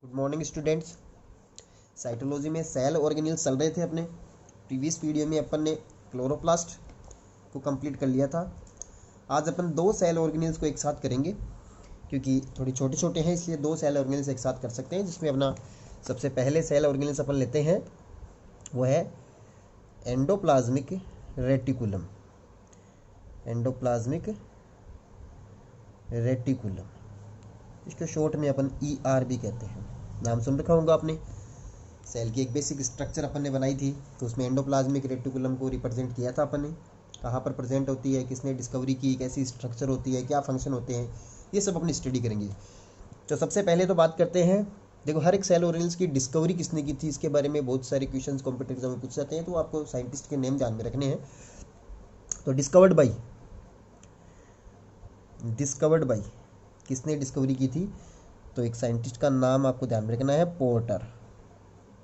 Good morning students. Cytology में cell organelles चल रहे थे अपने। प्रीवियस वीडियो में अपन ने क्लोरोप्लास्ट को कंप्लीट कर लिया था। आज अपन दो सेल ऑर्गेनेल्स को एक साथ करेंगे क्योंकि थोड़े छोटे छोटे हैं, इसलिए दो सेल ऑर्गेनेल्स एक साथ कर सकते हैं। जिसमें अपना सबसे पहले सेल ऑर्गेनेल्स अपन लेते हैं वो है एंडोप्लाज्मिक रेटिकुलम। एंडोप्लाज्मिक रेटिकुलम, इसको शॉर्ट में अपन ER भी कहते हैं। नाम सुन रखा होगा आपने। सेल की एक बेसिक स्ट्रक्चर अपन ने बनाई थी, तो उसमें एंडोप्लाज्मिक रेटिकुलम को रिप्रेजेंट किया था अपन ने। कहाँ पर प्रेजेंट होती है, किसने डिस्कवरी की, कैसी स्ट्रक्चर होती है, क्या फंक्शन होते हैं, ये सब अपनी स्टडी करेंगे। तो सबसे पहले तो बात करते हैं, देखो हर एक सेल ऑर्गेनेल्स की डिस्कवरी किसने की थी, इसके बारे में बहुत सारे क्वेश्चंस कॉम्पिटिटिव एग्जाम में पूछ जाते हैं, तो आपको साइंटिस्ट के नेम ध्यान में रखने हैं। तो डिस्कवर्ड बाई किसने डिस्कवरी की थी, तो एक साइंटिस्ट का नाम आपको ध्यान में रखना है,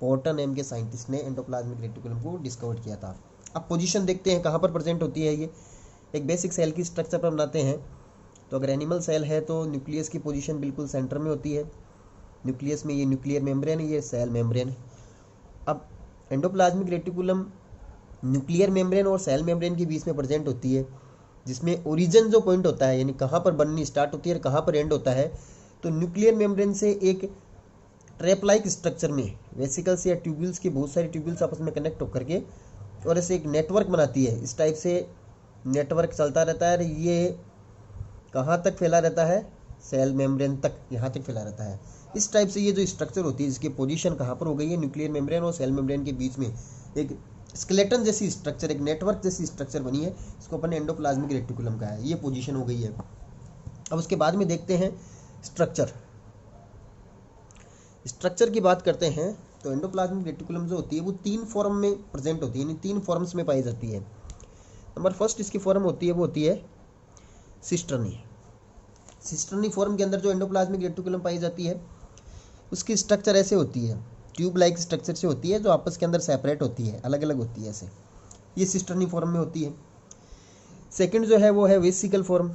पोर्टर नेम के साइंटिस्ट ने एंडोप्लाज्मिक रेटिकुलम को डिस्कवर किया था। अब पोजीशन देखते हैं कहाँ पर प्रेजेंट होती है। ये एक बेसिक सेल की स्ट्रक्चर पर बनाते हैं। तो अगर एनिमल सेल है तो न्यूक्लियस की पोजीशन बिल्कुल सेंटर में होती है। न्यूक्लियस में ये न्यूक्लियर मेम्ब्रेन है, ये सेल मेम्ब्रेन है। अब एंडोप्लाज्मिक रेटिकुलम न्यूक्लियर मेम्ब्रेन और सेल मेम्ब्रेन के बीच में प्रेजेंट होती है, जिसमें ओरिजिन जो पॉइंट होता है, यानी कहाँ पर बननी स्टार्ट होती है और कहाँ पर एंड होता है, तो न्यूक्लियर मेम्ब्रेन से एक ट्रैप लाइक स्ट्रक्चर में वेसिकल्स या ट्यूब्यूल्स की बहुत सारी ट्यूब्यूल्स आपस में कनेक्ट होकर के और ऐसे एक नेटवर्क बनाती है। इस टाइप से नेटवर्क चलता रहता है। ये कहाँ तक फैला रहता है, सेल मेम्ब्रेन तक, यहाँ तक फैला रहता है। इस टाइप से ये जो स्ट्रक्चर होती है, जिसकी पोजीशन कहाँ पर हो गई है, न्यूक्लियर मेम्ब्रेन और सेल मेम्ब्रेन के बीच में एक स्केलेटन जैसी स्ट्रक्चर, एक नेटवर्क जैसी स्ट्रक्चर बनी है, इसको अपन ने एंडोप्लाज्मिक रेटिकुलम का है। ये पोजीशन हो गई है। अब उसके बाद में देखते हैं स्ट्रक्चर की बात करते हैं। तो एंडोप्लाज्मिक रेटिकुलम जो होती है वो तीन फॉर्म में प्रेजेंट होती है, यानी तीन फॉर्म्स में पाई जाती है। नंबर फर्स्ट इसकी फॉर्म होती है वो होती है सिस्टर्नी। सिस्टर्नी फॉर्म के अंदर जो एंडोप्लाज्मिक रेटिकुलम पाई जाती है, उसकी स्ट्रक्चर ऐसे होती है, ट्यूब लाइक स्ट्रक्चर से होती है, जो आपस के अंदर सेपरेट होती है, अलग अलग होती है ऐसे। ये सिस्टर्नी फॉर्म में होती है। सेकंड जो है वो है वेसिकल फॉर्म।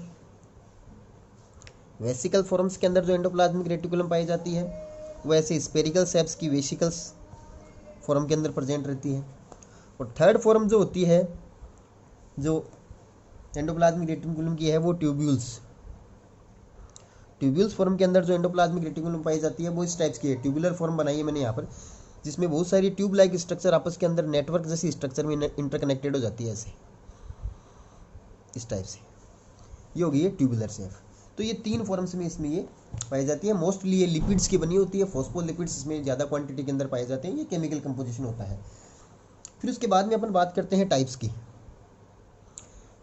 वेसिकल फॉर्म्स के अंदर जो एंडोप्लाज्मिक रेटिकुलम पाई जाती है वो ऐसे स्पेरिकल शेप्स की वेसिकल्स फॉर्म के अंदर प्रेजेंट रहती है। और थर्ड फॉर्म जो होती है, जो एंडोप्लाज्मिक रेटिकुलम की है, वो ट्यूब्यूल्स फॉर्म के अंदर जो एंडोप्लाज्मिक रेटिकुलम पाई जाती है वो इस टाइप्स की है। ट्यूबुलर फॉर्म बनाई है मैंने यहाँ पर, जिसमें बहुत सारी ट्यूब लाइक स्ट्रक्चर आपस के अंदर नेटवर्क जैसी स्ट्रक्चर में इंटरकनेक्टेड हो जाती है ऐसे, इस टाइप से। ये हो गई है ट्यूबुलर शेप। तो ये तीन फॉर्म्स में इसमें ये पाई जाती है। मोस्टली ये लिपिड्स की बनी होती है, फॉस्फोलिपिड्स इसमें ज़्यादा क्वांटिटी के अंदर पाए जाते हैं। ये केमिकल कंपोजिशन होता है। फिर उसके बाद में अपन बात करते हैं टाइप्स की।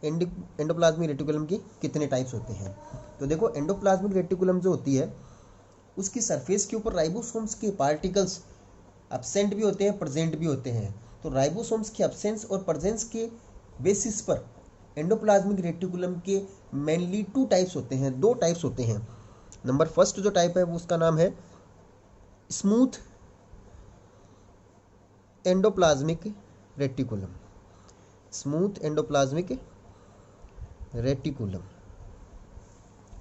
एंडोप्लाज्मिक रेटिकुलम की कितने टाइप्स होते हैं। तो देखो एंडोप्लाज्मिक रेटिकुलम जो होती है, उसकी सरफेस के ऊपर राइबोसोम्स के पार्टिकल्स एब्सेंट भी होते हैं, प्रेजेंट भी होते हैं। तो राइबोसोम्स के एब्सेंस और प्रेजेंस के बेसिस पर एंडोप्लाज्मिक रेटिकुलम के मेनली टू टाइप्स होते हैं, दो टाइप्स होते हैं। नंबर फर्स्ट जो टाइप है वो उसका नाम है smooth endoplasmic reticulum. Smooth endoplasmic reticulum,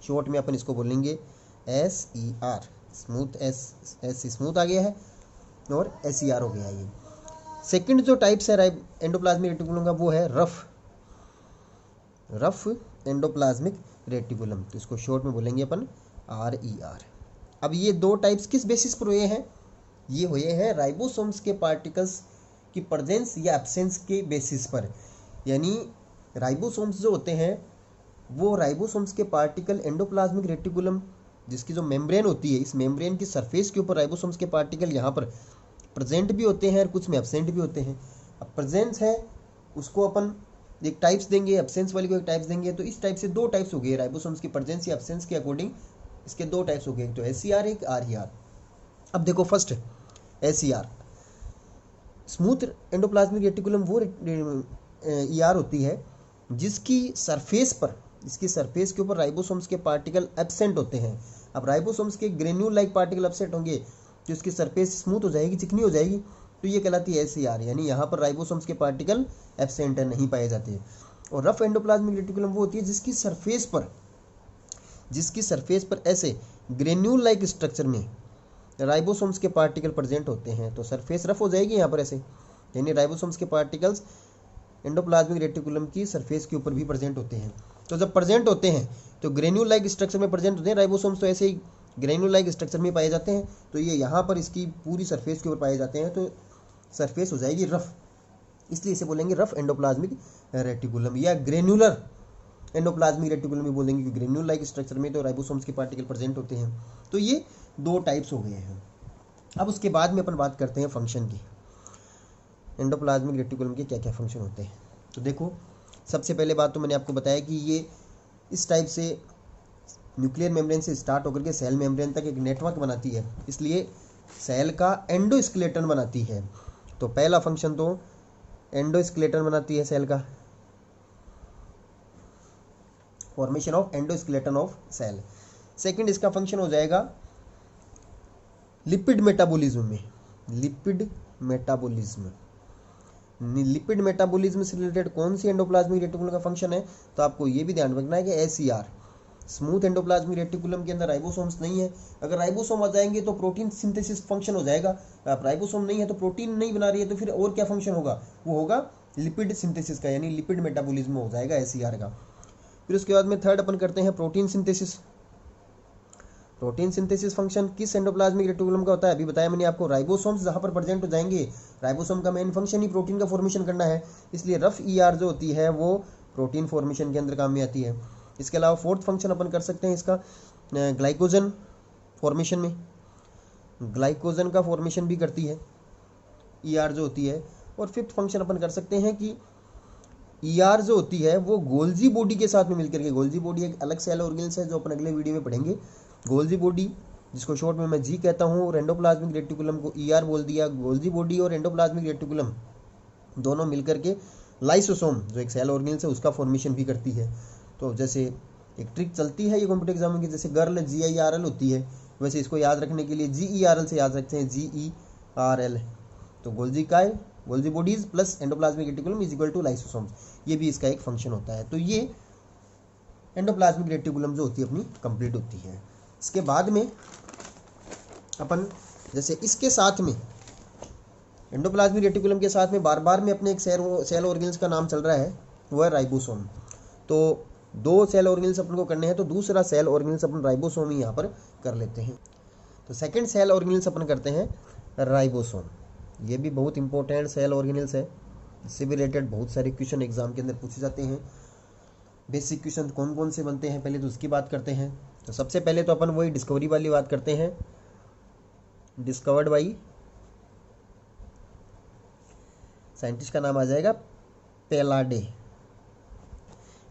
short में अपन इसको बोलेंगे SER। स्मूथ, एस स्मूथ आ गया है और SER हो गया है ये। सेकंड जो टाइप्स है एंडोप्लाज्मिक रेटिकुलम का वो है रफ एंडोप्लाज्मिक रेटिकुलम। तो इसको शॉर्ट में बोलेंगे अपन RER। अब ये दो टाइप्स किस बेसिस पर हुए हैं, ये हुए हैं राइबोसोम्स के पार्टिकल्स की प्रेजेंस या एब्सेंस के बेसिस पर। यानी राइबोसोम्स जो होते हैं, वो राइबोसोम्स के पार्टिकल एंडोप्लाज्मिक रेटिकुलम, जिसकी जो मेम्ब्रेन होती है, इस मेम्ब्रेन की सरफेस के ऊपर राइबोसोम्स के पार्टिकल यहाँ पर प्रेजेंट भी होते हैं और कुछ में एब्सेंट भी होते हैं। अब प्रेजेंस है उसको अपन एक टाइप्स देंगे, एब्सेंस वाली को एक टाइप्स देंगे। तो इस टाइप से दो टाइप्स हो गए राइबोसोम्स की प्रेजेंस या एब्सेंस के अकॉर्डिंग, इसके दो टाइप्स हो गए, तो SER एक RER। अब देखो first SER, smooth endoplasmic reticulum वो ER होती है जिसकी सरफेस पर, इसकी सरफेस के ऊपर राइबोसोम्स के पार्टिकल एब्सेंट होते हैं। अब राइबोसोम्स के ग्रेन्यूल लाइक पार्टिकल एब्सेंट होंगे तो इसकी सरफेस स्मूथ हो जाएगी, चिकनी हो जाएगी, तो ये कहलाती है SER, यानी यहाँ पर राइबोसोम्स के पार्टिकल एब्सेंट है, नहीं पाए जाते। और रफ एंडोप्लाज्मिक रेटिकुलम वो होती है जिसकी सरफेस पर ऐसे ग्रेन्यूल लाइक स्ट्रक्चर में राइबोसोम्स के पार्टिकल प्रेजेंट होते हैं तो सरफेस रफ हो जाएगी यहाँ पर ऐसे, यानी राइबोसोम्स के पार्टिकल्स एंडोप्लाज्मिक रेटिकुलम की सरफेस के ऊपर भी प्रेजेंट होते हैं। तो जब प्रेजेंट होते हैं तो ग्रेन्यूल लाइक स्ट्रक्चर में प्रेजेंट होते हैं। राइबोसोम्स तो ऐसे ही ग्रेन्यूल लाइक स्ट्रक्चर में पाए जाते हैं, तो ये यहाँ पर इसकी पूरी सरफेस के ऊपर पाए जाते हैं, तो सरफेस हो जाएगी रफ, इसलिए इसे बोलेंगे रफ एंडोप्लाज्मिक रेटिकुलम या ग्रेन्यूलर एंडोप्लाज्मिक रेटिकुलम भी बोलेंगे, क्योंकि ग्रेन्यूल लाइक स्ट्रक्चर में तो राइबोसोम्स के पार्टिकल प्रेजेंट होते हैं। तो ये दो टाइप्स हो गए हैं। अब उसके बाद में अपन बात करते हैं फंक्शन की, एंडोप्लाज्मिक रेटिकुलम के क्या क्या फंक्शन होते हैं। तो देखो, सबसे पहले बात तो मैंने आपको बताया कि ये इस टाइप से न्यूक्लियर मेम्ब्रेन से स्टार्ट होकर के सेल मेम्ब्रेन तक एक नेटवर्क बनाती है, इसलिए सेल का एंडोस्केलेटन बनाती है। तो पहला फंक्शन तो एंडोस्केलेटन बनाती है सेल का, formation of endoskeleton of cell. Second इसका फंक्शन हो जाएगा लिपिड मेटाबॉलिज्म में, लिपिड मेटाबॉलिज्म। लिपिड मेटाबॉलिज्म से रिलेटेड कौन सी एंडोप्लाज्मिक रेटिकुलम का फंक्शन है, तो आपको ये भी ध्यान रखना है कि SER, स्मूथ एंडोप्लाज्मिक रेटिकुलम के अंदर राइबोसोम्स नहीं है। अगर राइबोसोम आ जाएंगे तो प्रोटीन सिंथेसिस फंक्शन हो जाएगा। आप राइबोसोम नहीं है तो प्रोटीन नहीं बना रही है, तो फिर और क्या फंक्शन होगा, वो होगा लिपिड सिंथेसिस का, यानी लिपिड मेटाबॉलिज्म हो जाएगा SER का। फिर उसके बाद में थर्ड अपन करते हैं protein synthesis. Protein synthesis function किस एंडोप्लाज्मिक रेटिकुलम का होता है, अभी बताया मैंने आपको, राइबोसोम्स जहां पर प्रेजेंट हो जाएंगे, राइबोसोम का मेन फंक्शन ही प्रोटीन का फॉर्मेशन करना है, इसलिए रफ ER जो होती है वो प्रोटीन फॉर्मेशन के अंदर काम में आती है। इसके अलावा फोर्थ फंक्शन अपन कर सकते हैं इसका ग्लाइकोजन फॉर्मेशन में, ग्लाइकोजन का फॉर्मेशन भी करती है ER जो होती है। और फिफ्थ फंक्शन अपन कर सकते हैं कि ER जो होती है वो गोल्जी बॉडी के साथ में मिलकर के, गोल्जी बॉडी एक अलग सेल ऑर्गेनल्स है जो अपन अगले वीडियो में पढ़ेंगे। गोल्जी बॉडी, जिसको शॉर्ट में मैं G कहता हूँ, और एंडोप्लाज्मिक रेटिकुलम को ER बोल दिया। गोल्जी बॉडी और एंडोप्लाज्मिक रेटिकुलम दोनों मिलकर के लाइसोसोम जो एक सेल ऑर्गेनल्स है उसका फॉर्मेशन भी करती है। तो जैसे एक ट्रिक चलती है ये कॉम्पिटिटिव एग्जाम की, जैसे गर्ल GIRL होती है, वैसे इसको याद रखने के लिए GERL से याद रखते हैं, GERL। तो गोल्जी का है, Golgi bodies plus endoplasmic reticulum is equal to lysosomes, ये भी इसका एक फंक्शन होता है। तो ये एंडोप्लाज्मिक रेटिकुलम जो होती है अपनी कंप्लीट होती है। इसके बाद में अपन जैसे इसके साथ में एंडोप्लाज्मिक रेटिकुलम के साथ में बार बार में अपने एक सेल ऑर्गेनल्स का नाम चल रहा है, वो है राइबोसोम। तो दो सेल ऑर्गेनल्स अपन को करने हैं, तो दूसरा सेल ऑर्गेनल्स अपन राइबोसोम ही यहाँ पर कर लेते हैं। तो सेकंड सेल ऑर्गेनल्स अपन करते हैं राइबोसोम। ये भी बहुत इंपॉर्टेंट सेल ऑर्गेनल्स है, इससे भी रिलेटेड बहुत सारे क्वेश्चन एग्जाम के अंदर पूछे जाते हैं। बेसिक क्वेश्चन कौन कौन से बनते हैं पहले तो उसकी बात करते हैं। तो सबसे पहले तो अपन वही डिस्कवरी वाली बात करते हैं, डिस्कवर्ड बाई, साइंटिस्ट का नाम आ जाएगा पेलाडे।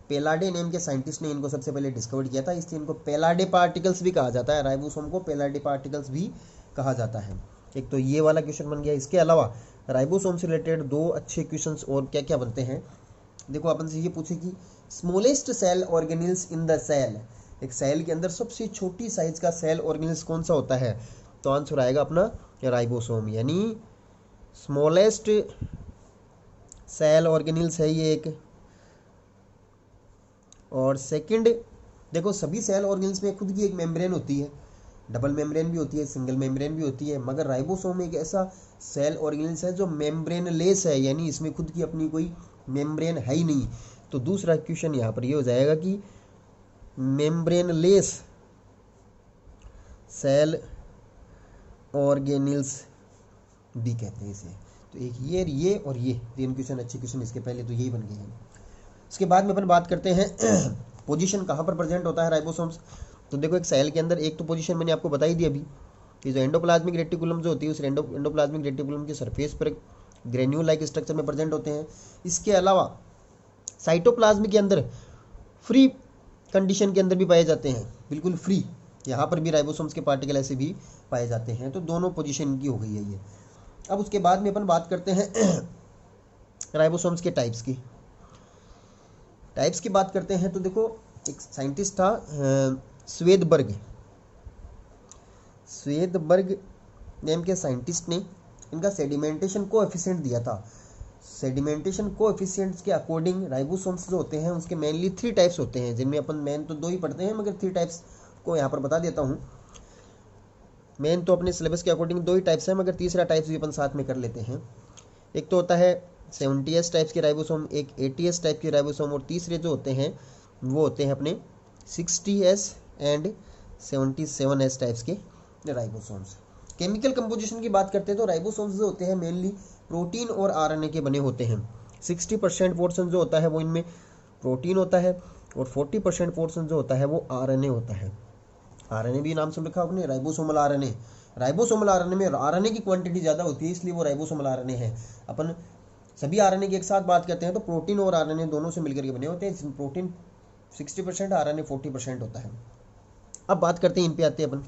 पेलाडे नेम के साइंटिस्ट ने इनको सबसे पहले डिस्कवर किया था, इसलिए इनको पेलाडे पार्टिकल्स भी कहा जाता है। राइबोसोम को पेलाडे पार्टिकल्स भी कहा जाता है। एक तो ये वाला क्वेश्चन बन गया। इसके अलावा राइबोसोम से रिलेटेड दो अच्छे क्वेश्चंस और क्या क्या बनते हैं, देखो अपन से ये पूछे कि smallest cell organelles in the cell, एक सेल के अंदर सबसे छोटी साइज का सेल ऑर्गेनल्स कौन सा होता है, तो आंसर आएगा अपना राइबोसोम, यानी स्मॉलेस्ट सेल ऑर्गेनल्स है ये एक। और सेकंड, देखो सभी सेल ऑर्गेनल्स में खुद की एक मेम्ब्रेन होती है, डबल मेम्ब्रेन भी होती है, सिंगल मेम्ब्रेन भी होती है, मगर राइबोसोम एक ऐसा सेल ऑर्गेनल्स है जो मेम्ब्रेन लेस है, यानी इसमें खुद की अपनी कोई मेम्ब्रेन है ही नहीं। तो दूसरा क्वेश्चन यहाँ पर ये हो जाएगा कि मेम्ब्रेन लेस सेल ऑर्गेनल्स भी कहते हैं इसे। तो एक ये और ये तीन क्वेश्चन अच्छे क्वेश्चन इसके पहले तो यही बन गए हैं। इसके बाद में अपन बात करते हैं पोजीशन कहाँ पर प्रेजेंट होता है राइबोसोम्स। तो देखो एक सेल के अंदर एक तो पोजीशन मैंने आपको बताई दी अभी कि जो एंडोप्लाज्मिक रेटिकुलम जो होती है उस एंडोप्लाज्मिक रेटिकुलम के सरफेस पर ग्रेन्यूल लाइक स्ट्रक्चर में प्रेजेंट होते हैं। इसके अलावा साइटोप्लाज्म के अंदर फ्री कंडीशन के अंदर भी पाए जाते हैं, बिल्कुल फ्री, यहाँ पर भी राइबोसोम्स के पार्टिकल ऐसे भी पाए जाते हैं। तो दोनों पोजीशन की हो गई है ये। अब उसके बाद में अपन बात करते हैं राइबोसोम्स के टाइप्स की बात करते हैं। तो देखो एक साइंटिस्ट था स्वेदबर्ग नेम के साइंटिस्ट ने इनका सेडिमेंटेशन कोएफिशिएंट दिया था। सेडिमेंटेशन कोएफिशिएंट्स के अकॉर्डिंग राइबोसोम्स जो होते हैं उसके मेनली 3 टाइप्स होते हैं, जिनमें अपन मेन तो 2 ही पढ़ते हैं, मगर 3 टाइप्स को यहाँ पर बता देता हूँ। मेन तो अपने सिलेबस के अकॉर्डिंग दो ही टाइप्स हैं, मगर तीसरा टाइप्स भी अपन साथ में कर लेते हैं। एक तो होता है 70S टाइप्स के राइबोसोम, एक 80S टाइप के राइबोसोम, और तीसरे जो होते हैं वो होते हैं अपने 60S एंड 77S टाइप्स के राइबोसोम्स। केमिकल कंपोजिशन की बात करते हैं तो राइबोसोम्स जो होते हैं मेनली प्रोटीन और आरएनए के बने होते हैं। 60% पोर्शन जो होता है वो इनमें प्रोटीन होता है, और 40% पोर्शन जो होता है वो आरएनए होता है। आरएनए भी नाम सुन रखा आपने, राइबोसोमल आरएनए। राइबोसोमल आरएनए में आरएनए की क्वांटिटी ज़्यादा होती है, इसलिए वो राइबोसोमल आरएनए है। अपन सभी आरएनए की एक साथ बात करते हैं तो प्रोटीन और आरएनए दोनों से मिलकर के बने होते हैं। प्रोटीन 60%, आरएनए 40% होता है। अब बात करते हैं इन पे आते हैं अपन।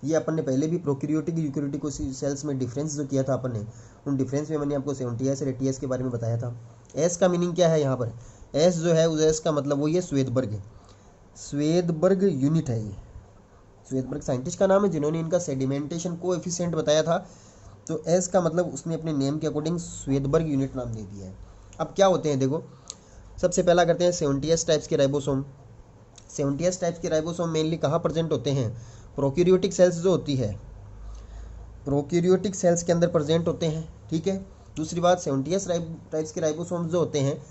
ये अपन ने पहले भी प्रोकैरियोटिक यूकैरियोटिक सेल्स में डिफरेंस जो किया था अपन ने, उन डिफरेंस में मैंने आपको 70S और 80S के बारे में बताया था। एस का मीनिंग क्या है यहाँ पर? एस जो है उस एस का मतलब वो ये श्वेतबर्ग, श्वेतबर्ग यूनिट है। ये श्वेतबर्ग साइंटिस्ट का नाम है जिन्होंने इनका सेडिमेंटेशन कोएफिशिएंट बताया था। तो एस का मतलब उसने अपने नेम के अकॉर्डिंग श्वेतबर्ग यूनिट नाम दे दिया है। अब क्या होते हैं देखो, सबसे पहला करते हैं 70S टाइप्स के राइबोसोम। 70S टाइप्स के राइबोसोम मेनली कहाँ प्रेजेंट होते हैं? प्रोकैरियोटिक सेल्स जो होती है, प्रोकैरियोटिक सेल्स के अंदर प्रेजेंट होते हैं, ठीक है। दूसरी बात, 70S टाइप्स के राइबोसोम जो होते हैं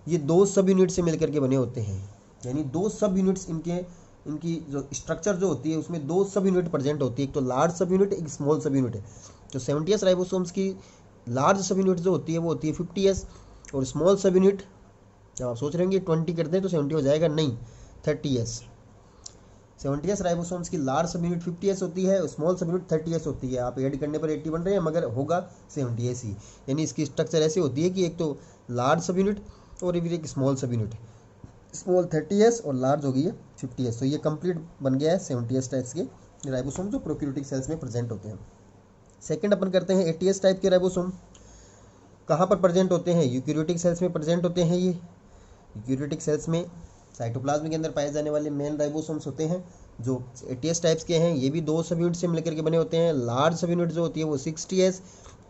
ये दो सब यूनिट से मिलकर के बने होते हैं, यानी दो सब यूनिट्स इनकी जो स्ट्रक्चर जो होती है उसमें दो सब यूनिट प्रेजेंट होती है, एक तो लार्ज सब यूनिट, एक स्मॉल सब यूनिट है। तो 70S राइबोसोम्स की लार्ज सब यूनिट जो होती है वो होती है 50S, और स्मॉल सब यूनिट, जब आप सोच रहे होंगे 20 कर दें तो 70 हो जाएगा, नहीं 30S। 70S राइबोसोम्स की लार्ज सब यूनिट 50S होती है, स्मॉल सब यूनिट 30S होती है। आप ऐड करने पर 80 बन रहे हैं, मगर होगा 70S ही। यानी इसकी स्ट्रक्चर ऐसी होती है कि एक तो लार्ज सब यूनिट और एक स्मॉल सब यूनिट, स्मॉल 30S और लार्ज हो गई है 50S। तो ये कंप्लीट बन गया है 70S टाइप्स के राइबोसोम जो प्रोकैरियोटिक सेल्स में प्रेजेंट होते हैं। सेकंड अपन करते हैं 80S टाइप के राइबोसोम। कहाँ पर प्रेजेंट होते हैं? यूकैरियोटिक सेल्स में प्रेजेंट होते हैं। ये यूकैरियोटिक सेल्स में साइटोप्लाज्म के अंदर पाए जाने वाले मेन राइबोसोम्स होते हैं जो 80S टाइप्स के हैं। ये भी दो सब यूनिट से मिलकर के बने होते हैं। लार्ज सब यूनिट जो होती है वो 60S,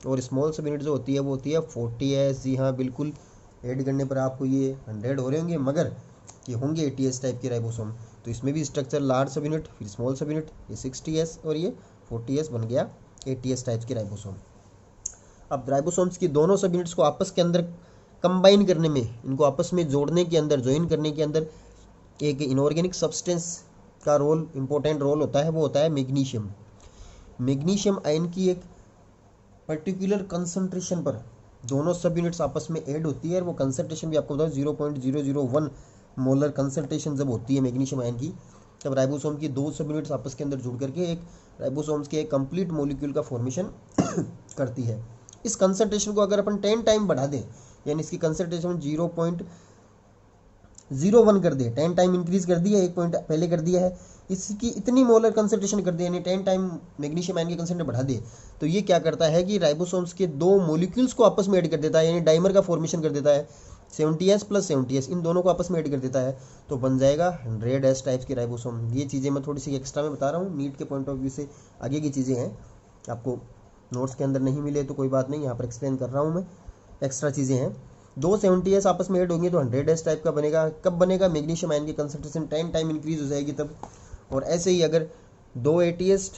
और स्मॉल सब यूनिट जो होती है वो होती है 40S। जी हाँ बिल्कुल, ऐड करने पर आपको ये 100 हो रहे होंगे, मगर ये होंगे 80S टाइप के राइबोसोम। तो इसमें भी स्ट्रक्चर लार्ज सब यूनिट, फिर स्मॉल सब यूनिट, ये 60S और ये 40S बन गया 80S टाइप्स के राइबोसोम। अब राइबोसोम्स की दोनों सब यूनिट्स को आपस के अंदर कंबाइन करने में, इनको आपस में जोड़ने के अंदर, ज्वाइन करने के अंदर एक इनऑर्गेनिक सब्सटेंस का रोल, इंपॉर्टेंट रोल होता है, वो होता है मैग्नीशियम। मैग्नीशियम आयन की एक पर्टिकुलर कंसंट्रेशन पर दोनों सब यूनिट्स आपस में ऐड होती है, और वो कंसंट्रेशन भी आपको बताओ 0.001 मोलर कंसंट्रेशन जब होती है मैग्नीशियम आयन की, तब राइबोसोम की दो सब यूनिट्स आपस के अंदर जुड़ करके एक राइबोसोम्स के एक कंप्लीट मॉलिक्यूल का फॉर्मेशन करती है। इस कंसंट्रेशन को अगर अपन 10 टाइम बढ़ा दें, यानी इसकी कंसंट्रेशन 0.01 कर दे, 10 टाइम इंक्रीज कर दिया, 1 पॉइंट पहले कर दिया है, इसकी इतनी मोलर कंसंट्रेशन कर दे, यानी 10 टाइम मैग्नीशियम आयन की कंसंट्रेशन बढ़ा दे, तो ये क्या करता है कि राइबोसोम्स के दो मॉलिक्यूल्स को आपस में ऐड कर देता है, यानी डाइमर का फॉर्मेशन कर देता है। 70S प्लस 70S इन दोनों को आपस में ऐड कर देता है, तो बन जाएगा 100S टाइप्स की राइबोसोम। ये चीज़ें मैं थोड़ी सी एक्स्ट्रा में बता रहा हूँ, नीट के पॉइंट ऑफ व्यू से आगे की चीज़ें हैं, आपको नोट्स के अंदर नहीं मिले तो कोई बात नहीं, यहाँ पर एक्सप्लेन कर रहा हूँ मैं, एक्स्ट्रा चीज़ें हैं। दो 70S आपस में ऐड होंगे तो 100S टाइप का बनेगा। कब बनेगा? मैग्नीशियम आयन की कंसंट्रेशन 10 टाइम इंक्रीज हो जाएगी तब। और ऐसे ही अगर दो 80S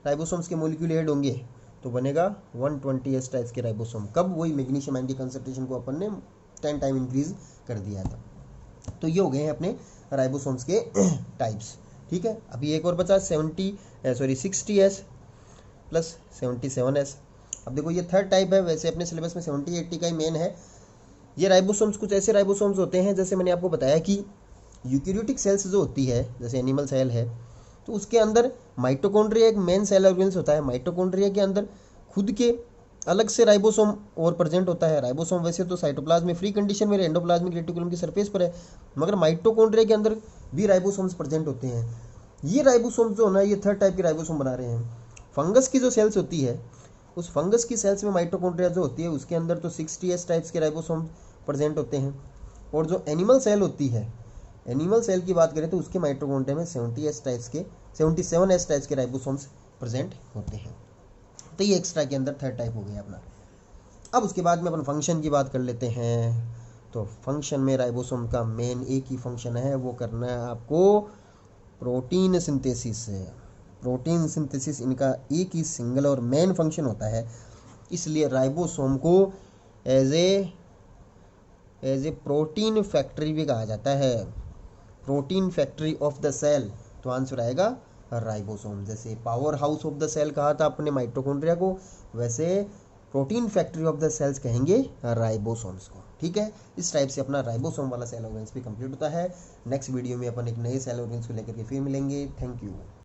राइबोसोम्स के मॉलिक्यूल ऐड होंगे तो बनेगा 120S टाइप्स के राइबोसोम। कब? वही मैग्नीशियम आयन की कंसंट्रेशन को अपन ने 10 टाइम इंक्रीज कर दिया था। तो ये हो गए हैं अपने राइबोसोम्स के टाइप्स, ठीक है। अभी एक और बचा 60S प्लस 77S। अब देखो ये थर्ड टाइप है, वैसे अपने सिलेबस में 70-80 का ही मेन है। ये राइबोसोम्स कुछ ऐसे राइबोसोम्स होते हैं, जैसे मैंने आपको बताया कि यूकैरियोटिक सेल्स जो होती है, जैसे एनिमल सेल है, तो उसके अंदर माइटोकॉन्ड्रिया एक मेन सेल ऑर्गेन्स होता है। माइटोकॉन्ड्रिया के अंदर खुद के अलग से राइबोसोम और प्रेजेंट होता है। राइबोसोम वैसे तो साइटोप्लाज्म में फ्री कंडीशन में एंडोप्लाज्मिक रेटिकुलम की सरफेस पर है, मगर माइटोकॉन्ड्रिया के अंदर भी राइबोसोम्स प्रेजेंट होते हैं। ये राइबोसोम्स जो है ना, ये थर्ड टाइप के राइबोसोम बना रहे हैं। फंगस की जो सेल्स होती है, उस फंगस की सेल्स में माइटोकॉन्ड्रिया जो होती है उसके अंदर तो 60S टाइप्स के राइबोसोम प्रेजेंट होते हैं। और जो एनिमल सेल होती है, एनिमल सेल की बात करें तो उसके माइटोकॉन्ड्रिया में 70S टाइप्स के 77S टाइप्स के राइबोसोम्स प्रेजेंट होते हैं। तो ये एक्स्ट्रा के अंदर थर्ड टाइप हो गया अपना। अब उसके बाद में अपन फंक्शन की बात कर लेते हैं। तो फंक्शन में राइबोसोम का मेन एक ही फंक्शन है, वो करना है आपको प्रोटीन सिंथेसिस है। प्रोटीन सिंथेसिस इनका एक ही सिंगल और मेन फंक्शन होता है, इसलिए राइबोसोम को एज ए प्रोटीन फैक्ट्री भी कहा जाता है, protein factory of the cell. तो आंसर आएगा राइबोसोम। जैसे power house of the cell कहा था अपने माइटोकॉन्ड्रिया को, वैसे protein factory of the cells कहेंगे राइबोसोम्स को। ठीक है, इस टाइप से अपना राइबोसोम वाला सेल ऑर्गेन्स भी कंप्लीट होता है। नेक्स्ट वीडियो में अपन एक नए सेल ऑर्गेन्स को लेकर के फिर मिलेंगे। Thank you.